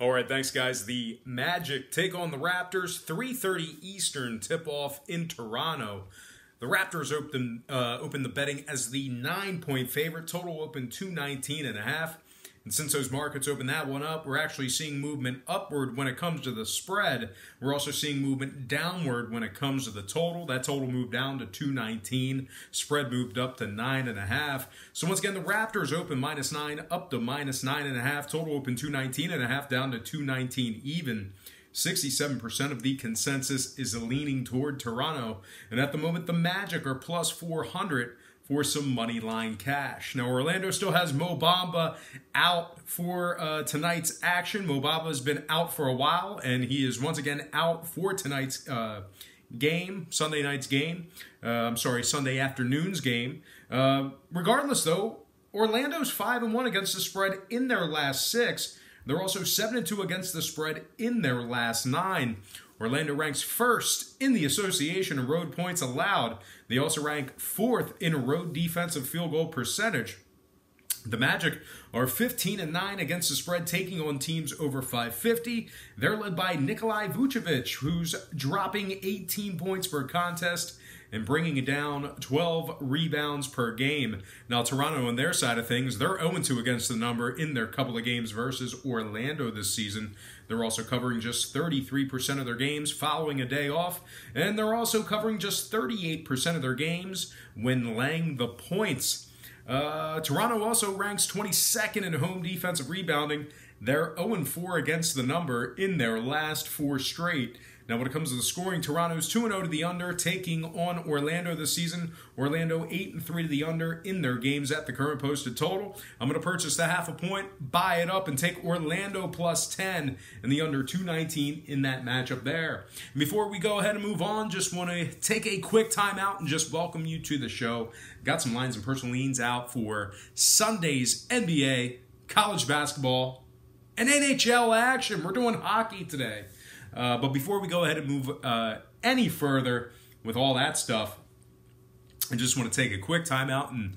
All right, thanks, guys. The Magic take on the Raptors, 3:30 Eastern tip-off in Toronto. The Raptors opened the betting as the 9-point favorite. Total opened 219.5. And since those markets opened that one up, we're actually seeing movement upward when it comes to the spread. We're also seeing movement downward when it comes to the total. That total moved down to 219. Spread moved up to 9.5. So once again, the Raptors open -9 up to -9.5. Total open 219.5 down to 219 even. 67% of the consensus is leaning toward Toronto. And at the moment, the Magic are plus 400 for some money line cash. Now, Orlando still has Mo Bamba out for tonight's action. Mo Bamba has been out for a while, and he is once again out for tonight's game, Sunday night's game. Sunday afternoon's game. Regardless, though, Orlando's 5-1 against the spread in their last 6. They're also 7-2 against the spread in their last 9. Orlando ranks first in the association in road points allowed. They also rank 4th in road defensive field goal percentage. The Magic are 15-9 against the spread, taking on teams over 550. They're led by Nikolai Vucevic, who's dropping 18 points per contest and bringing it down 12 rebounds per game. Now, Toronto, on their side of things, they're 0-2 against the number in their couple of games versus Orlando this season. They're also covering just 33% of their games following a day off, and they're also covering just 38% of their games when laying the points. Toronto also ranks 22nd in home defensive rebounding. They're 0-4 against the number in their last 4 straight. Now, when it comes to the scoring, Toronto's 2-0 to the under, taking on Orlando this season. Orlando 8-3 to the under in their games at the current posted total. I'm going to purchase the half a point, buy it up, and take Orlando plus 10 and the under 219 in that matchup there. And before we go ahead and move on, just want to take a quick time out and just welcome you to the show. Got some lines and personal leans out for Sunday's NBA, college basketball, and NHL action. We're doing hockey today. But before we go ahead and move any further with all that stuff, I just want to take a quick time out and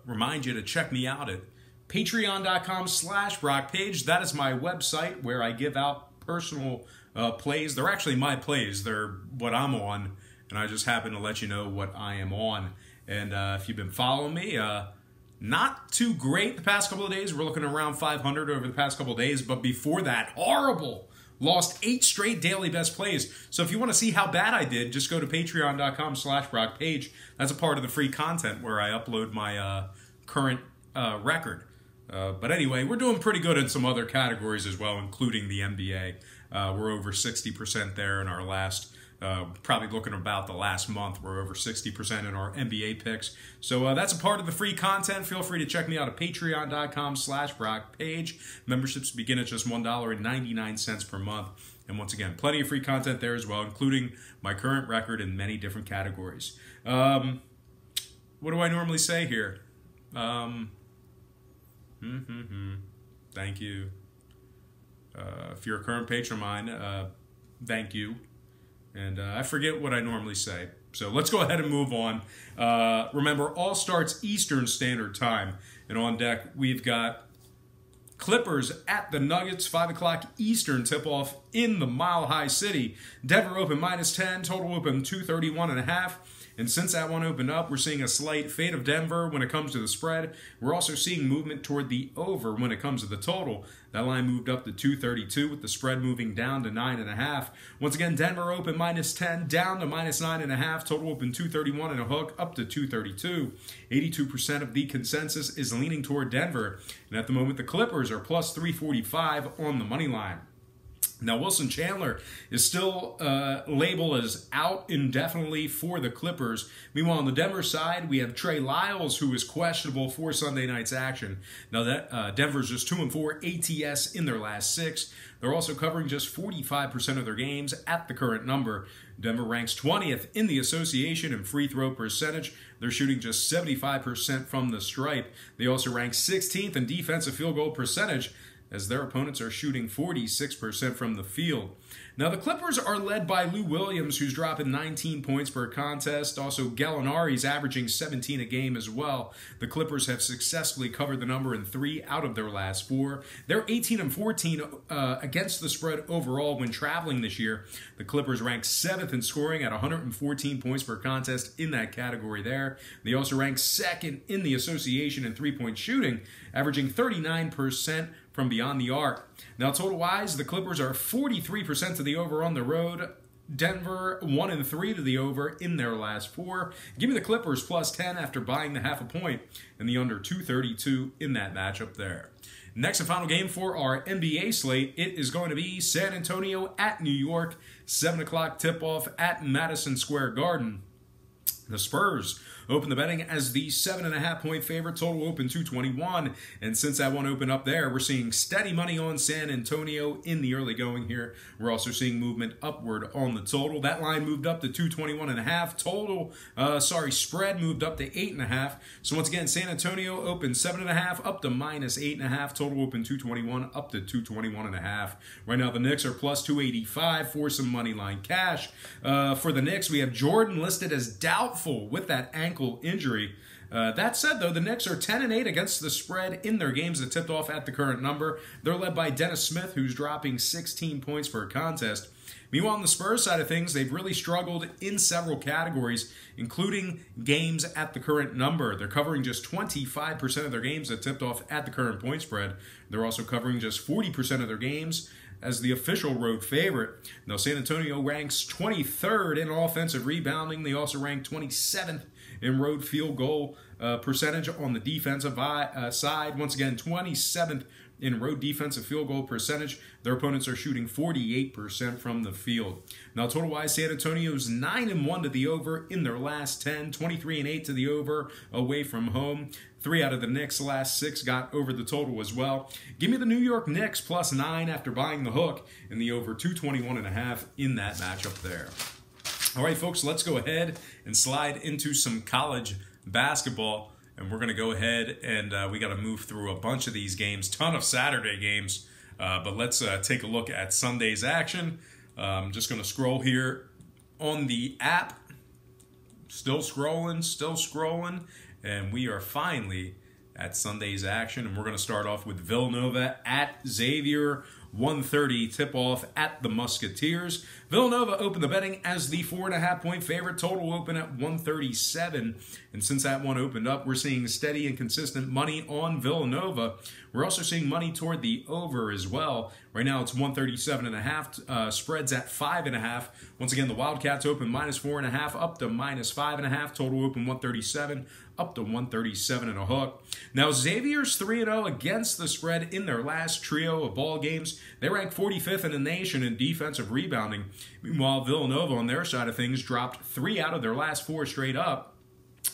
remind you to check me out at patreon.com/BrockPage. That is my website where I give out personal plays. They're actually my plays. They're what I'm on, and I just happen to let you know what I am on. And if you've been following me, not too great the past couple of days. We're looking around 500 over the past couple of days, but before that, horrible. Lost 8 straight daily best plays. So if you want to see how bad I did, just go to patreon.com/BrockPage. That's a part of the free content where I upload my current record. But anyway, we're doing pretty good in some other categories as well, including the NBA. We're over 60% there in our last, probably looking about the last month. We're over 60% in our NBA picks. So that's a part of the free content. Feel free to check me out at patreon.com/BrockPage. Memberships begin at just $1.99 per month. And once again, plenty of free content there as well, including my current record in many different categories. What do I normally say here? Thank you. If you're a current patron of mine, thank you. And I forget what I normally say. So let's go ahead and move on. Remember, all starts Eastern Standard Time. And on deck, we've got Clippers at the Nuggets, 5 o'clock Eastern tip-off in the Mile High City. Denver open -10, total open 231.5. And since that one opened up, we're seeing a slight fade of Denver when it comes to the spread. We're also seeing movement toward the over when it comes to the total. That line moved up to 232 with the spread moving down to 9.5. Once again, Denver open -10, down to -9.5. Total open 231 and a hook up to 232. 82% of the consensus is leaning toward Denver. And at the moment, the Clippers are plus 345 on the money line. Now, Wilson Chandler is still labeled as out indefinitely for the Clippers. Meanwhile, on the Denver side, we have Trey Lyles, who is questionable for Sunday night's action. Now, that Denver's just 2-4 ATS in their last 6. They're also covering just 45% of their games at the current number. Denver ranks 20th in the association in free throw percentage. They're shooting just 75% from the stripe. They also rank 16th in defensive field goal percentage. as their opponents are shooting 46% from the field. Now, the Clippers are led by Lou Williams, who's dropping 19 points per contest. Also, Gallinari's averaging 17 a game as well. The Clippers have successfully covered the number in 3 out of their last 4. They're 18-14 against the spread overall when traveling this year. The Clippers rank 7th in scoring at 114 points per contest in that category there. They also rank 2nd in the association in three-point shooting, averaging 39% from beyond the arc. Now, total-wise, the Clippers are 43% to the over on the road. Denver 1-3 to the over in their last 4. Give me the Clippers plus 10 after buying the half a point and the under 232 in that matchup there. Next and final game for our NBA slate, it is going to be San Antonio at New York, 7 o'clock tip-off at Madison Square Garden. The Spurs open the betting as the 7.5-point favorite. Total open 221. And since that one opened up there, we're seeing steady money on San Antonio in the early going here. We're also seeing movement upward on the total. That line moved up to 221.5. Spread moved up to 8.5. So once again, San Antonio opened 7.5 up to minus 8.5. Total open 221 up to 221.5. Right now, the Knicks are plus 285 for some money line cash. For the Knicks, we have Jordan listed as doubtful with that ankle injury. That said, though, the Knicks are 10-8 against the spread in their games that tipped off at the current number. They're led by Dennis Smith, who's dropping 16 points per contest. Meanwhile, on the Spurs side of things, they've really struggled in several categories, including games at the current number. They're covering just 25% of their games that tipped off at the current point spread. They're also covering just 40% of their games as the official road favorite. Now, San Antonio ranks 23rd in offensive rebounding. They also rank 27th in road field goal percentage on the defensive side. Once again, 27th in road defensive field goal percentage. Their opponents are shooting 48% from the field. Now, total-wise, San Antonio's 9-1 to the over in their last 10, 23-8 to the over away from home. 3 out of the Knicks' last 6 got over the total as well. Give me the New York Knicks plus 9 after buying the hook in the over 221.5 in that matchup there. All right, folks, let's go ahead and slide into some college basketball. And we're going to go ahead and we got to move through a bunch of these games, ton of Saturday games. But let's take a look at Sunday's action. I'm just going to scroll here on the app. Still scrolling. And we are finally at Sunday's action. And we're going to start off with Villanova at Xavier. 1:30 tip-off at the Musketeers. Villanova opened the betting as the 4.5-point favorite. Total open at 137. And since that one opened up, we're seeing steady and consistent money on Villanova. We're also seeing money toward the over as well. Right now, it's 137.5. Spreads at 5.5. Once again, the Wildcats open minus 4.5 up to minus 5.5. Total open 137 up to 137 and a hook. Now, Xavier's 3-0 against the spread in their last trio of ball games. They rank 45th in the nation in defensive rebounding. Meanwhile, Villanova on their side of things dropped 3 out of their last 4 straight up.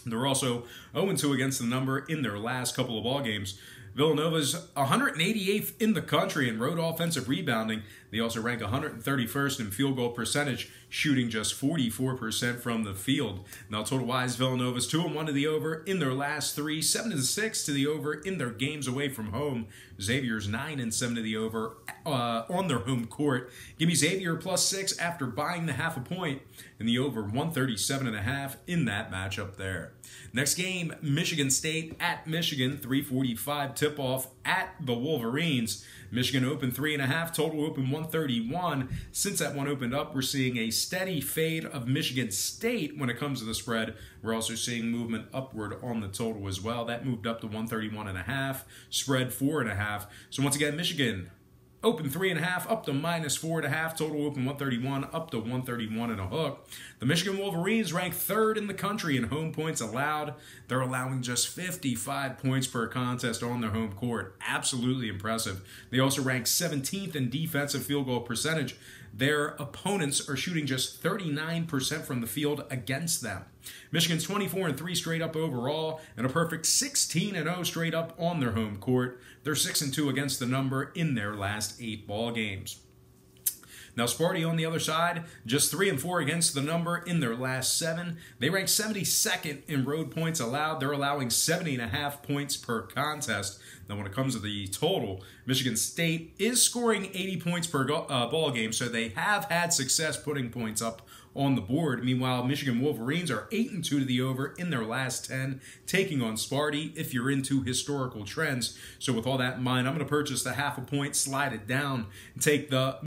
They're also 0-2 against the number in their last couple of ball games. Villanova's 188th in the country in road offensive rebounding. They also rank 131st in field goal percentage, shooting just 44% from the field. Now, total-wise, Villanova's 2-1 to the over in their last 3, 7-6 to the over in their games away from home. Xavier's 9-7 to the over on their home court. Give me Xavier plus 6 after buying the half a point and the over 137.5 in that matchup there. Next game, Michigan State at Michigan, 3:45 tip-off at the Wolverines. Michigan opened 3.5, total open 131. Since that one opened up, we're seeing a steady fade of Michigan State when it comes to the spread. We're also seeing movement upward on the total as well. That moved up to 131.5, spread 4.5. So once again, Michigan open 3.5 up to minus 4.5. Total open 131 up to 131 and a hook. The Michigan Wolverines rank 3rd in the country in home points allowed. They're allowing just 55 points per contest on their home court. Absolutely impressive. They also rank 17th in defensive field goal percentage. Their opponents are shooting just 39% from the field against them. Michigan's 24-3 straight up overall and a perfect 16-0 straight up on their home court. They're 6-2 against the number in their last 8 ball games. Now, Sparty on the other side, just 3-4 against the number in their last 7. They rank 72nd in road points allowed. They're allowing 70.5 points per contest. Now, when it comes to the total, Michigan State is scoring 80 points per ball game, so they have had success putting points up on the board. Meanwhile, Michigan Wolverines are 8-2 to the over in their last 10, taking on Sparty if you're into historical trends. So with all that in mind, I'm going to purchase the half a point, slide it down, and take the